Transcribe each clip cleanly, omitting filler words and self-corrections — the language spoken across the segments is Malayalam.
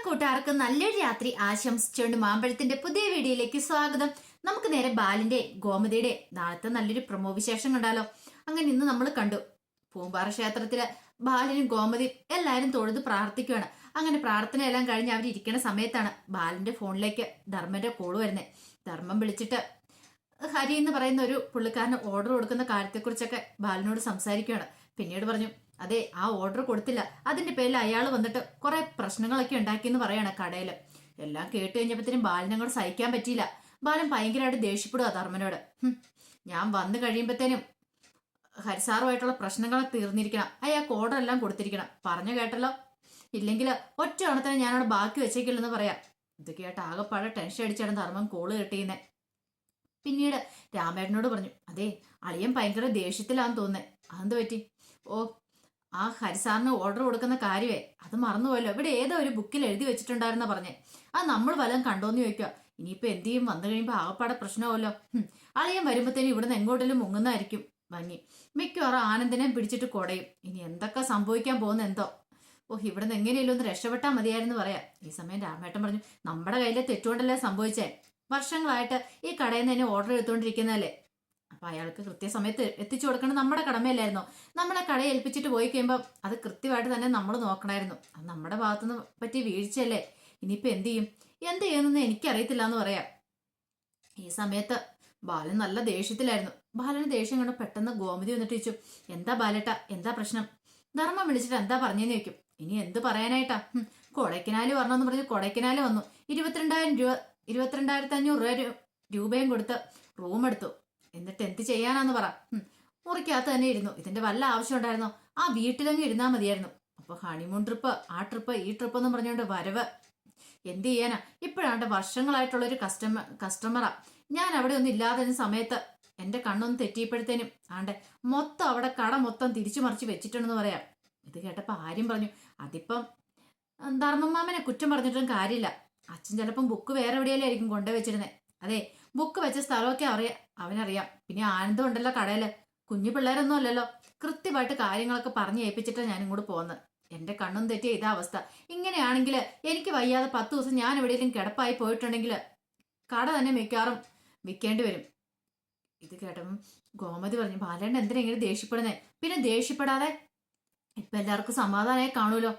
കൂട്ടുകാർക്ക് നല്ലൊരു രാത്രി ആശംസിച്ചുകൊണ്ട് മാമ്പഴത്തിന്റെ പുതിയ വീഡിയോയിലേക്ക് സ്വാഗതം. നമുക്ക് നേരെ ബാലിന്റെ ഗോമതിയുടെ നാളത്തെ നല്ലൊരു പ്രമോ വിശേഷം കണ്ടാലോ. അങ്ങനെ ഇന്ന് നമ്മൾ കണ്ടു പൂമ്പാറ ക്ഷേത്രത്തില് ബാലനും ഗോമതിയും എല്ലാരും തൊഴുത് പ്രാർത്ഥിക്കുകയാണ്. അങ്ങനെ പ്രാർത്ഥന എല്ലാം കഴിഞ്ഞ് അവരിയ്ക്കുന്ന സമയത്താണ് ബാലന്റെ ഫോണിലേക്ക് ധർമ്മന്റെ കോള് വരുന്നത്. ധർമ്മം വിളിച്ചിട്ട് ഹരി എന്ന് പറയുന്ന ഒരു പുള്ളിക്കാരന് ഓർഡർ കൊടുക്കുന്ന കാര്യത്തെക്കുറിച്ചൊക്കെ ബാലനോട് സംസാരിക്കുകയാണ്. പിന്നീട് പറഞ്ഞു, അതെ, ആ ഓർഡർ കൊടുത്തില്ല, അതിന്റെ പേരിൽ അയാൾ വന്നിട്ട് കുറെ പ്രശ്നങ്ങളൊക്കെ ഉണ്ടാക്കിയെന്ന് പറയാണ് കടയില്. എല്ലാം കേട്ട് കഴിഞ്ഞപ്പോഴത്തേനും ബാലനങ്ങോട് സഹിക്കാൻ പറ്റിയില്ല. ബാലൻ ഭയങ്കരമായിട്ട് ദേഷ്യപ്പെടുക ധർമ്മനോട്. ഞാൻ വന്നു കഴിയുമ്പോഴത്തേനും ഹരിസാറുമായിട്ടുള്ള പ്രശ്നങ്ങളൊക്കെ തീർന്നിരിക്കണം, അയാൾക്ക് ഓർഡർ എല്ലാം കൊടുത്തിരിക്കണം, പറഞ്ഞു കേട്ടല്ലോ, ഇല്ലെങ്കിൽ ഒറ്റ ഓണത്തിന് ഞാനവിടെ ബാക്കി വെച്ചേക്കില്ലെന്ന് പറയാം. ഇത് കേട്ട് ആകെപ്പാടെ ടെൻഷൻ അടിച്ചാണ് ധർമ്മം കോള് കിട്ടിയുന്നത്. പിന്നീട് രാമേട്ടനോട് പറഞ്ഞു, അതെ, അളിയൻ ഭയങ്കര ദേഷ്യത്തിലാന്ന് തോന്നുന്നത്. അതെന്ത് പറ്റി? ഓ, ആ ഹരിസാറിന് ഓർഡർ കൊടുക്കുന്ന കാര്യമേ അത് മറന്നുപോയല്ലോ, ഇവിടെ ഏതോ ഒരു ബുക്കിൽ എഴുതി വെച്ചിട്ടുണ്ടായിരുന്ന പറഞ്ഞേ. അത് നമ്മൾ വല്ലതും കണ്ടോന്ന് ചോദിക്കുക. ഇനിയിപ്പോ എന്ത് ചെയ്യും? വന്നു കഴിയുമ്പോൾ ആകപ്പാടെ പ്രശ്നമല്ലോ. അളിയൻ വരുമ്പോഴത്തേനും ഇവിടുന്ന് എങ്ങോട്ടെങ്കിലും മുങ്ങുന്നതായിരിക്കും ഭംഗി. മിക്കവാറും ആനന്ദനെ പിടിച്ചിട്ട് കൊടയും. ഇനി എന്തൊക്കെ സംഭവിക്കാൻ പോകുന്ന എന്തോ. ഓ, ഇവിടുന്ന് എങ്ങനെയല്ലോ ഒന്ന് രക്ഷപ്പെട്ടാൽ മതിയായിരുന്നു പറയാം. ഈ സമയം രാമേട്ടൻ പറഞ്ഞു, നമ്മുടെ കയ്യിലെ തെറ്റുകൊണ്ടല്ലേ സംഭവിച്ചേ, വർഷങ്ങളായിട്ട് ഈ കടയിൽ നിന്ന് തന്നെ ഓർഡർ എടുത്തുകൊണ്ടിരിക്കുന്നതല്ലേ, അപ്പൊ അയാൾക്ക് കൃത്യസമയത്ത് എത്തിച്ചു കൊടുക്കേണ്ടത് നമ്മുടെ കടമയല്ലായിരുന്നോ? നമ്മളെ കടയെ ഏൽപ്പിച്ചിട്ട് പോയി കഴിയുമ്പോൾ അത് കൃത്യമായിട്ട് തന്നെ നമ്മൾ നോക്കണമായിരുന്നു. അത് നമ്മുടെ ഭാഗത്തുനിന്ന് പറ്റിയ വീഴ്ചയല്ലേ. ഇനിയിപ്പോ എന്ത് ചെയ്യും? എന്ത് ചെയ്യുന്നെന്ന് എനിക്കറിയത്തില്ല എന്ന് പറയാം. ഈ സമയത്ത് ബാലൻ നല്ല ദേഷ്യത്തിലായിരുന്നു. ബാലന് ദേഷ്യം കണ്ട് പെട്ടെന്ന് ഗോമതി വന്നിട്ട് ചോദിച്ചു, എന്താ ബാലേട്ട, എന്താ പ്രശ്നം? ധർമ്മം വിളിച്ചിട്ട് എന്താ പറഞ്ഞെന്ന് ചോദിക്കും. ഇനി എന്ത് പറയാനായിട്ടാ? കൊടൈക്കനാല് വരണമെന്ന് പറഞ്ഞ് കൊടൈക്കനാല് വന്നു. 22,500 രൂപയും കൊടുത്ത് റൂം എടുത്തു. എന്നിട്ട് എന്ത് ചെയ്യാനാന്ന് പറ. മുറിക്കകത്ത് തന്നെ ഇരുന്നു. ഇതിന്റെ വല്ല ആവശ്യം ഉണ്ടായിരുന്നോ? ആ വീട്ടിലങ്ങ് ഇരുന്നാ മതിയായിരുന്നു. അപ്പൊ ഹണിമൂൺ ട്രിപ്പ്, ആ ട്രിപ്പ്, ഈ ട്രിപ്പ് എന്നും പറഞ്ഞുകൊണ്ട് വരവ്. എന്ത് ചെയ്യാനാ? ഇപ്പോഴാണ്ട് വർഷങ്ങളായിട്ടുള്ള ഒരു കസ്റ്റമറാ. ഞാൻ അവിടെ ഒന്നും ഇല്ലാതിരുന്ന സമയത്ത് എന്റെ കണ്ണൊന്ന് തെറ്റിയപ്പോഴത്തേനും ആണ്ടെ മൊത്തം അവിടെ കട മൊത്തം തിരിച്ചു മറിച്ച് വെച്ചിട്ടുണ്ടെന്ന് പറയാം. ഇത് കേട്ടപ്പോ ആര്യം പറഞ്ഞു, അതിപ്പം ധർമ്മമാമനെ കുറ്റം പറഞ്ഞിട്ടും കാര്യമില്ല. അച്ഛൻ ചിലപ്പം ബുക്ക് വേറെ എവിടെയായിരിക്കും കൊണ്ടുവച്ചിരുന്നേ. അതെ, ബുക്ക് വെച്ച സ്ഥലമൊക്കെ അവനറിയാം. പിന്നെ ആനന്ദം ഉണ്ടല്ലോ കടയില്, കുഞ്ഞു പിള്ളേരൊന്നും അല്ലല്ലോ. കൃത്യമായിട്ട് കാര്യങ്ങളൊക്കെ പറഞ്ഞു ഏൽപ്പിച്ചിട്ടാണ് ഞാൻ ഇങ്ങോട്ട് പോകുന്നത്. എന്റെ കണ്ണും തെറ്റിയ ഇതാ അവസ്ഥ. ഇങ്ങനെയാണെങ്കിൽ എനിക്ക് വയ്യാതെ 10 ദിവസം ഞാൻ എവിടെയെങ്കിലും കിടപ്പായി പോയിട്ടുണ്ടെങ്കിൽ കട തന്നെ മിക്കവാറും വിൽക്കേണ്ടി വരും. ഇത് കേട്ടപ്പം ഗോമതി പറഞ്ഞു, ബാലേട്ടൻ എന്തിനാ ഇങ്ങനെ ദേഷ്യപ്പെടുന്നേ? പിന്നെ ദേഷ്യപ്പെടാതെ ഇപ്പൊ എല്ലാവർക്കും സമാധാനമായി കാണൂലോ.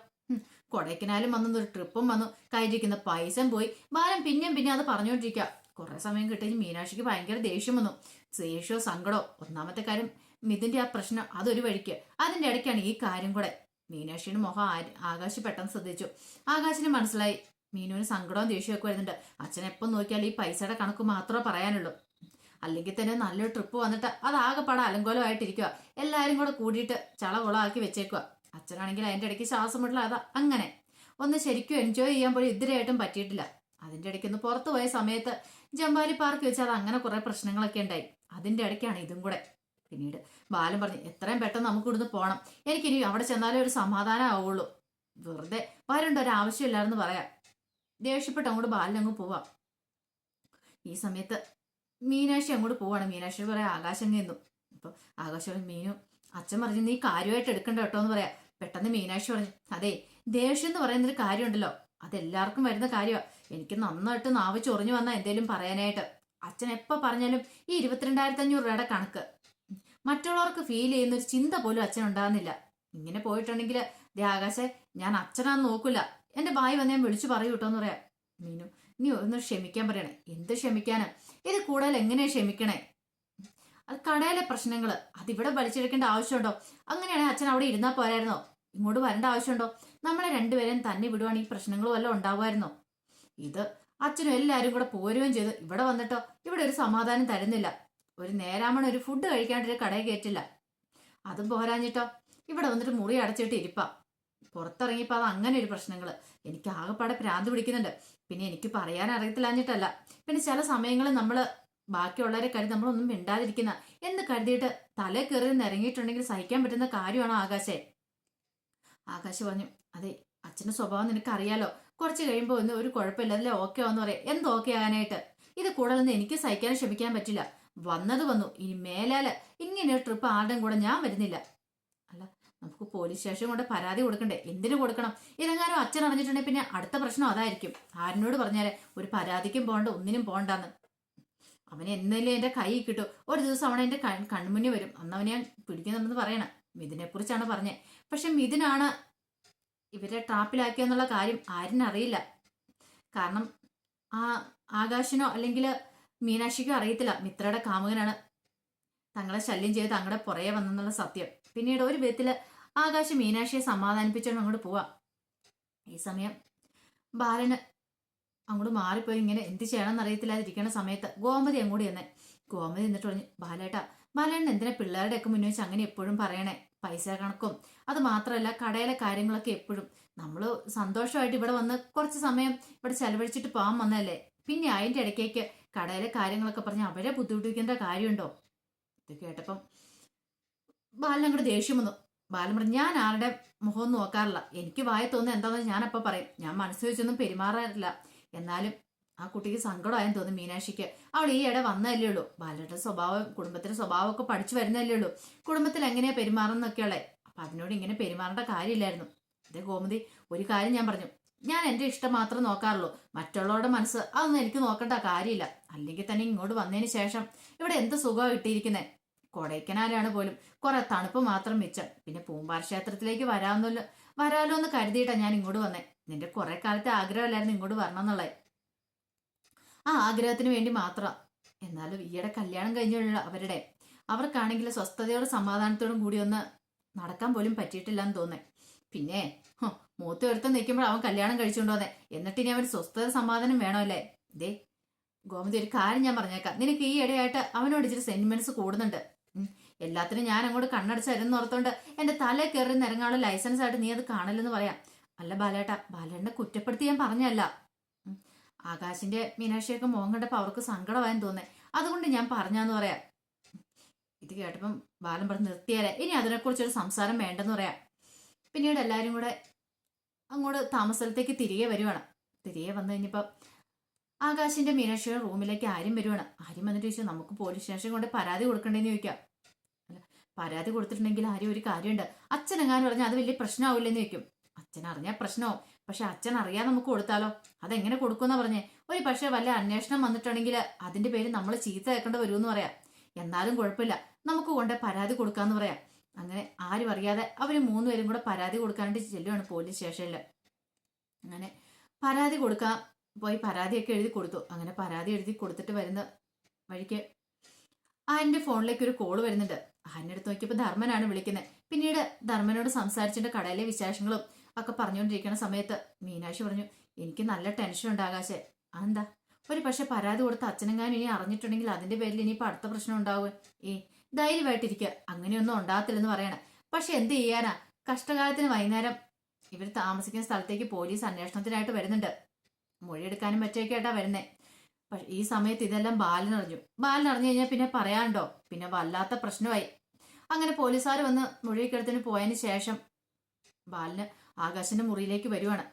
കൊടൈക്കനാലും വന്നു, ഒരു ട്രിപ്പും വന്നു, കയ്യിരിക്കുന്ന പൈസയും പോയി. ബാലൻ പിന്നെ അത് പറഞ്ഞുകൊണ്ടിരിക്കുക. കുറെ സമയം കിട്ടി മീനാക്ഷിക്ക് ഭയങ്കര ദേഷ്യം വന്നു. ദേഷ്യമോ സങ്കടോ. ഒന്നാമത്തെ കാര്യം മിഥുന്റെ ആ പ്രശ്നം, അതൊരു വഴിക്ക്. അതിന്റെ ഇടയ്ക്കാണ് ഈ കാര്യം കൂടെ. മീനാക്ഷിയുടെ മുഖം ആകാശ് പെട്ടെന്ന് ശ്രദ്ധിച്ചു. ആകാശിന് മനസ്സിലായി മീനുവിന് സങ്കടവും ദേഷ്യമൊക്കെ വരുന്നുണ്ട്. അച്ഛനെപ്പം നോക്കിയാൽ ഈ പൈസയുടെ കണക്ക് മാത്രമേ പറയാനുള്ളൂ. അല്ലെങ്കിൽ തന്നെ നല്ലൊരു ട്രിപ്പ് വന്നിട്ട് അത് ആകെപ്പാടെ അലങ്കോലമായിട്ടിരിക്കുക. എല്ലാവരും കൂടെ കൂടിയിട്ട് ചളകൊളാക്കി വെച്ചേക്കുക. അച്ഛനാണെങ്കിൽ അതിന്റെ ഇടയ്ക്ക് ശ്വാസം മുട്ടല. അതാ അങ്ങനെ ഒന്ന് ശരിക്കും എൻജോയ് ചെയ്യാൻ പോലും ഇതുവരെയായിട്ടും പറ്റിയിട്ടില്ല. അതിന്റെ ഇടയ്ക്ക് ഒന്ന് പുറത്തു പോയ സമയത്ത് ജമ്പാലി പാർക്ക് വെച്ച് അത് അങ്ങനെ കുറെ പ്രശ്നങ്ങളൊക്കെ ഉണ്ടായി. അതിന്റെ ഇടയ്ക്കാണ് ഇതും കൂടെ. പിന്നീട് ബാലൻ പറഞ്ഞു, എത്രയും പെട്ടെന്ന് നമുക്ക് ഇവിടുന്ന് പോകണം. എനിക്കിനി അവിടെ ചെന്നാലേ ഒരു സമാധാനം ആവുള്ളൂ. വെറുതെ വരണ്ട ഒരു ആവശ്യമില്ലായിരുന്നു പറയാം. ദേഷ്യപ്പെട്ട് അങ്ങോട്ട് ബാലൻ അങ്ങ് പോവാം. ഈ സമയത്ത് മീനാക്ഷി അങ്ങോട്ട് പോവാണ്. മീനാക്ഷി പറയാം, ആകാശം നിന്നു. അപ്പൊ ആകാശം, മീനു, അച്ഛൻ പറഞ്ഞു നീ കാര്യമായിട്ട് എടുക്കണ്ട കേട്ടോ എന്ന് പറയാം. പെട്ടെന്ന് മീനാക്ഷി പറഞ്ഞു, അതെ, ദേഷ്യം എന്ന് പറയുന്നൊരു കാര്യമുണ്ടല്ലോ, അതെല്ലാവർക്കും വരുന്ന കാര്യമാണ്. എനിക്ക് നന്നായിട്ട് നാവ് ചൊറിഞ്ഞു വന്നാൽ എന്തേലും പറയാനായിട്ട്. അച്ഛൻ എപ്പോ പറഞ്ഞാലും ഈ 22,500 രൂപയുടെ കണക്ക് മറ്റുള്ളവർക്ക് ഫീൽ ചെയ്യുന്ന ഒരു ചിന്ത പോലും അച്ഛൻ ഉണ്ടാകുന്നില്ല. ഇങ്ങനെ പോയിട്ടുണ്ടെങ്കിൽ ആകാശെ ഞാൻ അച്ഛനാന്ന് നോക്കൂല, എന്റെ ഭായി വന്ന് ഞാൻ വിളിച്ചു പറയൂ കേട്ടോ എന്ന് പറയാം. മീനു, നീ ഒന്ന് ക്ഷമിക്കാൻ പറയണേ. എന്ത് ക്ഷമിക്കാന്? ഇത് കൂടുതൽ എങ്ങനെയാ ക്ഷമിക്കണേ? അത് കടയിലെ പ്രശ്നങ്ങള്, അതിവിടെ വലിച്ചെടുക്കേണ്ട ആവശ്യമുണ്ടോ? അങ്ങനെയാണെങ്കിൽ അച്ഛൻ അവിടെ ഇരുന്നാൽ പോരായിരുന്നോ? ഇങ്ങോട്ട് വരേണ്ട ആവശ്യമുണ്ടോ? നമ്മളെ രണ്ടുപേരും തന്നെ വിടുവാണെങ്കിൽ ഈ പ്രശ്നങ്ങളും വല്ലതും ഉണ്ടാവുമായിരുന്നോ? ഇത് അച്ഛനും എല്ലാവരും കൂടെ പോരുകയും ചെയ്തു. ഇവിടെ വന്നിട്ടോ ഇവിടെ ഒരു സമാധാനം തരുന്നില്ല. ഒരു നേരാമണ ഒരു ഫുഡ് കഴിക്കാണ്ടൊരു കടയിൽ കയറ്റില്ല. അതും പോരാഞ്ഞിട്ടോ ഇവിടെ വന്നിട്ട് മുറി അടച്ചിട്ട് ഇരിപ്പാ. പുറത്തിറങ്ങിയപ്പോ അത് അങ്ങനെ ഒരു പ്രശ്നങ്ങള്. എനിക്ക് ആകെപ്പാടെ ഭ്രാന്ത് പിടിക്കുന്നുണ്ട്. പിന്നെ എനിക്ക് പറയാൻ അറിയത്തില്ലാഞ്ഞിട്ടല്ല, പിന്നെ ചില സമയങ്ങളിൽ നമ്മള് ബാക്കിയുള്ളവരെ കരുതി നമ്മളൊന്നും മിണ്ടാതിരിക്കുന്ന എന്ന് കരുതിയിട്ട് തല കയറി നിരങ്ങിയിട്ടുണ്ടെങ്കിൽ സഹിക്കാൻ പറ്റുന്ന കാര്യമാണോ ആകാശേ? ആകാശ് പറഞ്ഞു, അതെ, അച്ഛന്റെ സ്വഭാവം നിനക്ക് അറിയാലോ. കുറച്ച് കഴിയുമ്പോൾ ഒന്ന് ഒരു കുഴപ്പമില്ല, അതിലെ ഓക്കെ ആവെന്ന് പറയാം. എന്ത് ഓക്കെ ആകാനായിട്ട്? ഇത് കൂടുതലൊന്നും എനിക്ക് സഹിക്കാനും ക്ഷമിക്കാൻ പറ്റില്ല. വന്നത് വന്നു. ഇനി മേലാല് ഇങ്ങനെ ഒരു ട്രിപ്പ് ആരുടെയും കൂടെ ഞാൻ വരുന്നില്ല. അല്ല, നമുക്ക് പോലീസ് സ്റ്റേഷൻ കൊണ്ട് പരാതി കൊടുക്കണ്ടേ? എന്തിനു കൊടുക്കണം? ഇതെങ്ങാനും അച്ഛൻ അറിഞ്ഞിട്ടുണ്ടെങ്കിൽ പിന്നെ അടുത്ത പ്രശ്നം അതായിരിക്കും. ആരിനോട് പറഞ്ഞാലേ ഒരു പരാതിക്കും പോകണ്ട, ഒന്നിനും പോകണ്ടെന്ന്. അവനെ എന്നല്ലേ എന്റെ കൈ കിട്ടും. ഒരു ദിവസം അവൻ എന്റെ കൺമുന്നിൽ വരും, അന്ന് അവനെ ഞാൻ പിടിക്കുന്നുണ്ടെന്ന് പറയണം. മിഥുനെ കുറിച്ചാണ് പറഞ്ഞത്. പക്ഷെ മിഥുനാണ് ഇവരെ ട്രാപ്പിലാക്കിയെന്നുള്ള കാര്യം ആരിനറിയില്ല. കാരണം ആ ആകാശിനോ അല്ലെങ്കിൽ മീനാക്ഷിക്കോ അറിയത്തില്ല മിത്രയുടെ കാമുകനാണ് തങ്ങളെ ശല്യം ചെയ്ത് തങ്ങളുടെ പുറകെ വന്നെന്നുള്ള സത്യം. പിന്നീട് ഒരു വിധത്തില് ആകാശ് മീനാക്ഷിയെ സമാധാനിപ്പിച്ചോണ്ട് അങ്ങോട്ട് പോവാ. ഈ സമയം ബാലന് അങ്ങോട്ട് മാറിപ്പോയി ഇങ്ങനെ എന്ത് ചെയ്യണമെന്ന് അറിയത്തില്ലാതിരിക്കുന്ന സമയത്ത് ഗോമതി അങ്ങോട്ട് ചെന്നേ. ഗോമതി എന്നിട്ട് പറഞ്ഞു, ബാലേട്ടാ, ബാലേട്ടൻ എന്തിനാ പിള്ളേരുടെയൊക്കെ മുന്നിൽ വെച്ച് അങ്ങനെ എപ്പോഴും പറയണേ? പൈസ കണക്കും അത് മാത്രമല്ല കടയിലെ കാര്യങ്ങളൊക്കെ എപ്പോഴും നമ്മൾ സന്തോഷമായിട്ട് ഇവിടെ വന്ന് കുറച്ച് സമയം ഇവിടെ ചെലവഴിച്ചിട്ട് പോകാൻ വന്നതല്ലേ, പിന്നെ അതിൻ്റെ ഇടയ്ക്കേക്ക് കടയിലെ കാര്യങ്ങളൊക്കെ പറഞ്ഞ് അവരെ ബുദ്ധിമുട്ടിക്കേണ്ട കാര്യമുണ്ടോ? ഇത് കേട്ടപ്പം ബാലൻ അങ്ങോട്ട് ദേഷ്യം വന്നു. ബാലൻ പറഞ്ഞു, ഞാൻ ആരുടെ മുഖം നോക്കാറില്ല, എനിക്ക് വായ തോന്നുന്നത് എന്താണെന്ന് ഞാനപ്പോൾ പറയും, ഞാൻ മനസ്സ് വെച്ചൊന്നും പെരുമാറാറില്ല. എന്നാലും ആ കുട്ടിക്ക് സങ്കടമായെന്ന് തോന്നുന്നു മീനാക്ഷിക്ക്. അവൾ ഈ ഇട വന്നതല്ലേ ഉള്ളൂ. ബാലയുടെ സ്വഭാവം കുടുംബത്തിന്റെ സ്വഭാവമൊക്കെ പഠിച്ചു വരുന്നതല്ലേ ഉള്ളൂ. കുടുംബത്തിൽ എങ്ങനെയാ പെരുമാറുന്നൊക്കെയുള്ളേ. അപ്പൊ അതിനോട് ഇങ്ങനെ പെരുമാറേണ്ട കാര്യമില്ലായിരുന്നു. അതേ ഗോമതി, ഒരു കാര്യം ഞാൻ പറഞ്ഞു, ഞാൻ എൻ്റെ ഇഷ്ടം മാത്രം നോക്കാറുള്ളൂ, മറ്റുള്ളവരുടെ മനസ്സ് അതൊന്നും എനിക്ക് നോക്കേണ്ട കാര്യമില്ല. അല്ലെങ്കിൽ തന്നെ ഇങ്ങോട്ട് വന്നതിന് ശേഷം ഇവിടെ എന്ത് സുഖമാണ് കിട്ടിയിരിക്കുന്നത്. കൊടൈക്കനാലാണ് പോലും കുറെ തണുപ്പ് മാത്രം മിച്ചം. പിന്നെ പൂമ്പാർ ക്ഷേത്രത്തിലേക്ക് വരാമല്ലോ എന്ന് കരുതിയിട്ടാണ് ഞാൻ ഇങ്ങോട്ട് വന്നേ. നിന്റെ കുറെ കാലത്തെ ആഗ്രഹമല്ലായിരുന്നു ഇങ്ങോട്ട് വരണം എന്നുള്ളത്. ആ ആഗ്രഹത്തിന് വേണ്ടി മാത്രം. എന്നാലും ഈയിടെ കല്യാണം കഴിഞ്ഞുള്ള അവർക്കാണെങ്കിൽ സ്വസ്ഥതയോടും സമാധാനത്തോടും കൂടി ഒന്ന് നടക്കാൻ പോലും പറ്റിയിട്ടില്ല എന്ന് തോന്നേ. പിന്നെ മൂത്ത ഒരുത്തം നിൽക്കുമ്പോൾ അവൻ കല്യാണം കഴിച്ചുകൊണ്ട് വന്നേ, എന്നിട്ട് ഇനി അവൻ സ്വസ്ഥത സമാധാനം വേണമല്ലേ? ഇതേ ഗോമതി, ഒരു കാര്യം ഞാൻ പറഞ്ഞേക്കാം, നിനക്ക് ഈ ഇടയായിട്ട് അവനോട് ഇച്ചിരി സെന്റിമെന്റ്സ് കൂടുന്നുണ്ട്. എല്ലാത്തിനും ഞാൻ അങ്ങോട്ട് കണ്ണടച്ചായിരുന്നു ഓർത്തോണ്ട് എന്റെ തല കയറി നിരങ്ങാനുള്ള ലൈസൻസ് ആയിട്ട് നീ അത് കാണില്ലെന്ന് പറയാം. അല്ല ബാലേട്ടാ, ബാലേട്ടനെ കുറ്റപ്പെടുത്തി ഞാൻ പറഞ്ഞല്ല. ആകാശിന്റെ മീനാക്ഷിയൊക്കെ മോഹം കണ്ടപ്പോൾ അവർക്ക് സങ്കടമായെന്ന് തോന്നേ, അതുകൊണ്ട് ഞാൻ പറഞ്ഞാന്ന് പറയാം. ഇത് കേട്ടപ്പം ബാലൻ പറഞ്ഞ് നിർത്തിയാലേ, ഇനി അതിനെക്കുറിച്ചൊരു സംസാരം വേണ്ടെന്ന് പറയാം. പിന്നീട് എല്ലാവരും കൂടെ അങ്ങോട്ട് താമസസ്ഥലത്തേക്ക് തിരികെ വരുവാണ്. തിരികെ വന്നു കഴിഞ്ഞപ്പോൾ ആകാശിന്റെ മീനാക്ഷിയുടെ റൂമിലേക്ക് ആര്യം വരുവാണ്. ആര്യം വന്നിട്ട് ചോദിച്ചാൽ, നമുക്ക് പോലീസ് സ്റ്റേഷൻ കൊണ്ട് പരാതി കൊടുക്കണ്ടേന്ന് ചോദിക്കാം. അല്ല, പരാതി കൊടുത്തിട്ടുണ്ടെങ്കിൽ ആര്യം ഒരു കാര്യമുണ്ട്, അച്ഛനെങ്ങാനും പറഞ്ഞാൽ അത് വലിയ പ്രശ്നമാവില്ലെന്ന് ചോദിക്കും. അച്ഛൻ അറിഞ്ഞാൽ പ്രശ്നമാവും, പക്ഷെ അച്ഛൻ അറിയാതെ നമുക്ക് കൊടുത്താലോ? അതെങ്ങനെ കൊടുക്കുമെന്നാ പറഞ്ഞേ? ഒരു പക്ഷെ വല്ല അന്വേഷണം വന്നിട്ടുണ്ടെങ്കിൽ അതിന്റെ പേര് നമ്മൾ ചീത്ത കേൾക്കേണ്ടി വരുമെന്ന് പറയാം. എന്നാലും കുഴപ്പമില്ല, നമുക്ക് കൊണ്ട് പരാതി കൊടുക്കാന്ന് പറയാം. അങ്ങനെ ആരും അറിയാതെ അവര് മൂന്നുപേരും കൂടെ പരാതി കൊടുക്കാനായിട്ട് ചെല്ലുവാണ് പോലീസ് സ്റ്റേഷനിൽ. അങ്ങനെ പരാതി കൊടുക്കാൻ പോയി പരാതിയൊക്കെ എഴുതി കൊടുത്തു. അങ്ങനെ പരാതി എഴുതി കൊടുത്തിട്ട് വരുന്ന വഴിക്ക് ആന്റെ ഫോണിലേക്ക് ഒരു കോള് വരുന്നുണ്ട്. ആന്റെ അടുത്ത് നോക്കിയപ്പോൾ ധർമ്മനാണ് വിളിക്കുന്നത്. പിന്നീട് ധർമ്മനോട് സംസാരിച്ചിട്ട് കടയിലെ വിശേഷങ്ങളും ഒക്കെ പറഞ്ഞുകൊണ്ടിരിക്കുന്ന സമയത്ത് മീനാക്ഷി പറഞ്ഞു, എനിക്ക് നല്ല ടെൻഷൻ ഉണ്ട് ആകാശേ. അതെന്താ? ഒരു പക്ഷെ പരാതി കൊടുത്ത അച്ഛനെങ്ങാനും ഇനി അറിഞ്ഞിട്ടുണ്ടെങ്കിൽ അതിന്റെ പേരിൽ ഇനിയിപ്പോൾ അടുത്ത പ്രശ്നം ഉണ്ടാവും. ധൈര്യമായിട്ടിരിക്കുക, അങ്ങനെയൊന്നും ഉണ്ടാകത്തില്ലെന്ന് പറയണേ. പക്ഷെ എന്ത് ചെയ്യാനാ, കഷ്ടകാലത്തിന് വൈകുന്നേരം ഇവർ താമസിക്കുന്ന സ്ഥലത്തേക്ക് പോലീസ് അന്വേഷണത്തിനായിട്ട് വരുന്നുണ്ട്. മൊഴിയെടുക്കാനും മറ്റൊക്കെ ആയിട്ടാ വരുന്നേ. പക്ഷെ ഈ സമയത്ത് ഇതെല്ലാം ബാലനറിഞ്ഞു. ബാലനറിഞ്ഞു കഴിഞ്ഞാൽ പിന്നെ പറയാനുണ്ടോ? പിന്നെ വല്ലാത്ത പ്രശ്നമായി. അങ്ങനെ പോലീസുകാർ വന്ന് മൊഴിക്കെടുത്തിന് പോയതിന് ശേഷം ബാലന് ആകാശിന്റെ മുറിയിലേക്ക് വരുവാണ്.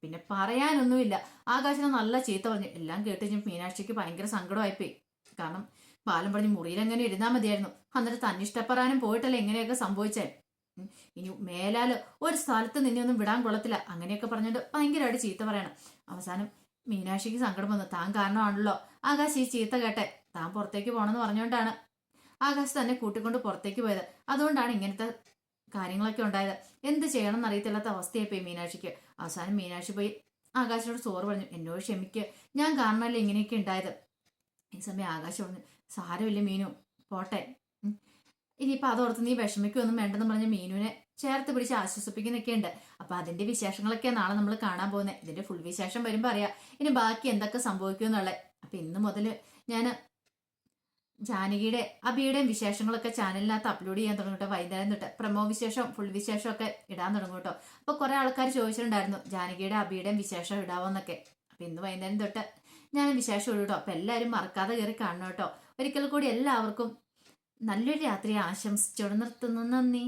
പിന്നെ പറയാനൊന്നുമില്ല, ആകാശിനെ നല്ല ചീത്ത പറഞ്ഞു. എല്ലാം കേട്ട് കഴിഞ്ഞാൽ മീനാക്ഷിക്ക് ഭയങ്കര സങ്കടമായിപ്പോയി. കാരണം ബാലൻ പറഞ്ഞു, മുറിയിൽ എങ്ങനെ ഇരുന്നാൽ മതിയായിരുന്നു, എന്നിട്ട് തന്നിഷ്ടപ്പെടാനും പോയിട്ടല്ലേ എങ്ങനെയൊക്കെ സംഭവിച്ചേ. ഇനി മേലാല് ഒരു സ്ഥലത്ത് നിന്നെയൊന്നും വിടാൻ കൊള്ളത്തില്ല, അങ്ങനെയൊക്കെ പറഞ്ഞിട്ട് ഭയങ്കരമായിട്ട് ചീത്ത പറയണം. അവസാനം മീനാക്ഷിക്ക് സങ്കടം വന്നു. താൻ കാരണമാണല്ലോ ആകാശ് ഈ ചീത്ത കേട്ടെ. താൻ പുറത്തേക്ക് പോകണമെന്ന് പറഞ്ഞുകൊണ്ടാണ് ആകാശ് തന്നെ കൂട്ടിക്കൊണ്ട് പുറത്തേക്ക് പോയത്. അതുകൊണ്ടാണ് ഇങ്ങനത്തെ കാര്യങ്ങളൊക്കെ ഉണ്ടായത്. എന്ത് ചെയ്യണം എന്നറിയത്തില്ലാത്ത അവസ്ഥയായിപ്പോയി മീനാക്ഷിക്ക്. അവസാനം മീനാക്ഷി പോയി ആകാശിനോട് സോറ് പറഞ്ഞു, എന്നോട് ക്ഷമിക്ക്, ഞാൻ കാരണമല്ലേ ഇങ്ങനെയൊക്കെ ഉണ്ടായത്. ഈ സമയം ആകാശ് പറഞ്ഞു, സാരമില്ല മീനു, പോട്ടെ, ഇനിയിപ്പോൾ അതോർത്ത് നീ വിഷമിക്കൊന്നും വേണ്ടെന്ന് പറഞ്ഞ് മീനുവിനെ ചേർത്ത് പിടിച്ച് ആശ്വസിപ്പിക്കുന്നൊക്കെ ഉണ്ട്. അപ്പൊ അതിന്റെ വിശേഷങ്ങളൊക്കെ നാളെ നമ്മൾ കാണാൻ പോകുന്നത്. ഇതിന്റെ ഫുൾ വിശേഷം വരുമ്പോൾ അറിയാം ഇനി ബാക്കി എന്തൊക്കെ സംഭവിക്കുമെന്നുള്ളത്. അപ്പൊ ഇന്ന് മുതൽ ഞാൻ ജാനകിയുടെ അബിയുടെയും വിശേഷങ്ങളൊക്കെ ചാനലിനകത്ത് അപ്ലോഡ് ചെയ്യാൻ തുടങ്ങും കേട്ടോ. വൈകുന്നേരം തൊട്ട് പ്രമോ വിശേഷം ഫുൾ വിശേഷം ഒക്കെ ഇടാൻ തുടങ്ങും കേട്ടോ. അപ്പൊ കുറെ ആൾക്കാർ ചോദിച്ചിട്ടുണ്ടായിരുന്നു ജാനകിയുടെ അബിയുടെയും വിശേഷം ഇടാവോന്നൊക്കെ. അപ്പൊ ഇന്ന് വൈകുന്നേരം തൊട്ട് ഞാൻ വിശേഷം ഇടും കേട്ടോ. അപ്പൊ എല്ലാവരും മറക്കാതെ കയറി കാണണം കേട്ടോ. ഒരിക്കൽ കൂടി എല്ലാവർക്കും നല്ലൊരു രാത്രി ആശംസിച്ചോട് നിർത്തുന്നു. നന്ദി.